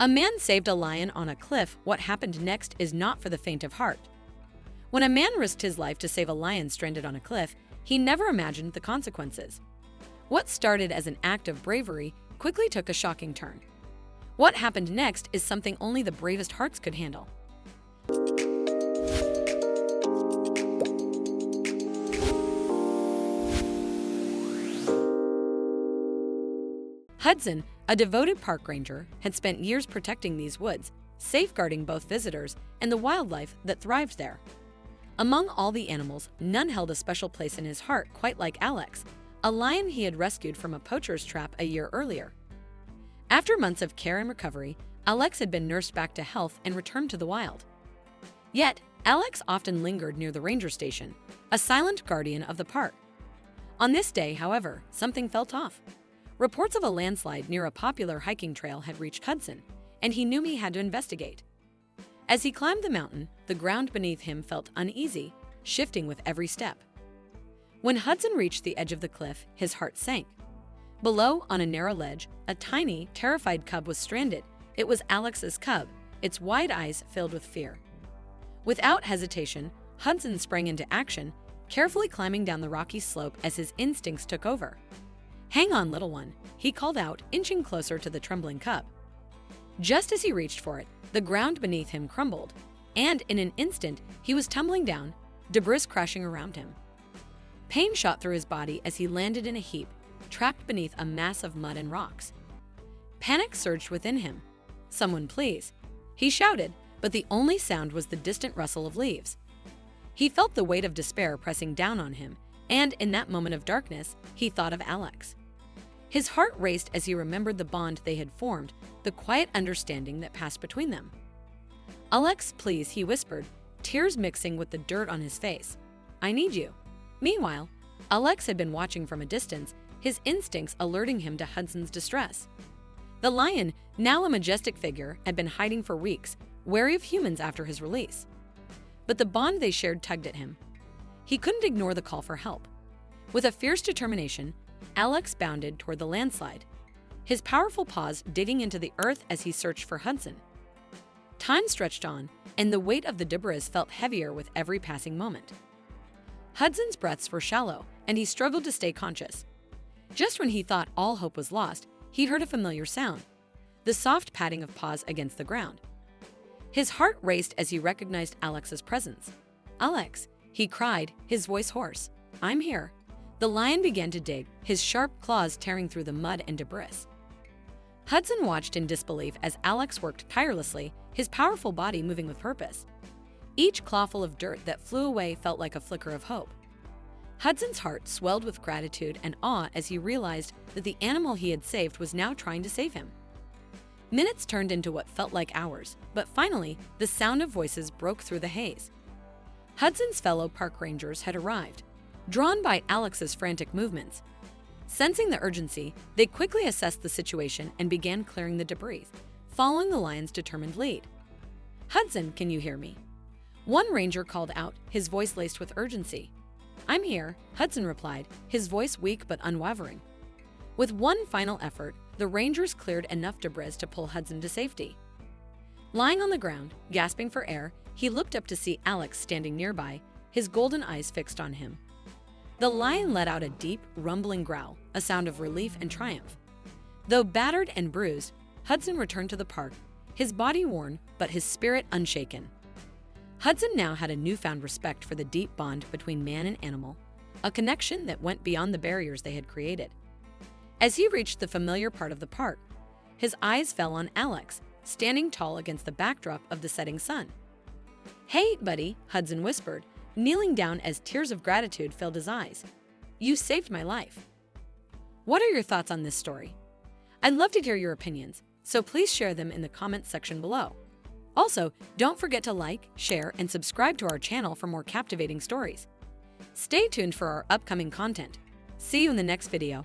A man saved a lion on a cliff. What happened next is not for the faint of heart. When a man risked his life to save a lion stranded on a cliff, he never imagined the consequences. What started as an act of bravery quickly took a shocking turn. What happened next is something only the bravest hearts could handle. Hudson, a devoted park ranger, had spent years protecting these woods, safeguarding both visitors and the wildlife that thrived there. Among all the animals, none held a special place in his heart quite like Alex, a lion he had rescued from a poacher's trap a year earlier. After months of care and recovery, Alex had been nursed back to health and returned to the wild. Yet, Alex often lingered near the ranger station, a silent guardian of the park. On this day, however, something felt off. Reports of a landslide near a popular hiking trail had reached Hudson, and he knew he had to investigate. As he climbed the mountain, the ground beneath him felt uneasy, shifting with every step. When Hudson reached the edge of the cliff, his heart sank. Below, on a narrow ledge, a tiny, terrified cub was stranded. It was Alex's cub, its wide eyes filled with fear. Without hesitation, Hudson sprang into action, carefully climbing down the rocky slope as his instincts took over. "Hang on, little one," he called out, inching closer to the trembling cub. Just as he reached for it, the ground beneath him crumbled, and in an instant, he was tumbling down, debris crashing around him. Pain shot through his body as he landed in a heap, trapped beneath a mass of mud and rocks. Panic surged within him. "Someone, please," he shouted, but the only sound was the distant rustle of leaves. He felt the weight of despair pressing down on him, and in that moment of darkness, he thought of Alex. His heart raced as he remembered the bond they had formed, the quiet understanding that passed between them. "Alex, please," he whispered, tears mixing with the dirt on his face. "I need you." Meanwhile, Alex had been watching from a distance, his instincts alerting him to Hudson's distress. The lion, now a majestic figure, had been hiding for weeks, wary of humans after his release. But the bond they shared tugged at him. He couldn't ignore the call for help. With a fierce determination, Alex bounded toward the landslide, his powerful paws digging into the earth as he searched for Hudson. Time stretched on, and the weight of the debris felt heavier with every passing moment. Hudson's breaths were shallow, and he struggled to stay conscious. Just when he thought all hope was lost, he heard a familiar sound, the soft patting of paws against the ground. His heart raced as he recognized Alex's presence. "Alex," he cried, his voice hoarse. "I'm here." The lion began to dig, his sharp claws tearing through the mud and debris. Hudson watched in disbelief as Alex worked tirelessly, his powerful body moving with purpose. Each clawful of dirt that flew away felt like a flicker of hope. Hudson's heart swelled with gratitude and awe as he realized that the animal he had saved was now trying to save him. Minutes turned into what felt like hours, but finally, the sound of voices broke through the haze. Hudson's fellow park rangers had arrived, drawn by Alex's frantic movements. Sensing the urgency, they quickly assessed the situation and began clearing the debris, following the lion's determined lead. "Hudson, can you hear me?" One ranger called out, his voice laced with urgency. "I'm here," Hudson replied, his voice weak but unwavering. With one final effort, the rangers cleared enough debris to pull Hudson to safety. Lying on the ground, gasping for air, he looked up to see Alex standing nearby, his golden eyes fixed on him. The lion let out a deep, rumbling growl, a sound of relief and triumph. Though battered and bruised, Hudson returned to the park, his body worn but his spirit unshaken. Hudson now had a newfound respect for the deep bond between man and animal, a connection that went beyond the barriers they had created. As he reached the familiar part of the park, his eyes fell on Alex, standing tall against the backdrop of the setting sun. "Hey, buddy," Hudson whispered, kneeling down as tears of gratitude filled his eyes. "You saved my life." What are your thoughts on this story? I'd love to hear your opinions, so please share them in the comments section below. Also, don't forget to like, share, and subscribe to our channel for more captivating stories. Stay tuned for our upcoming content. See you in the next video.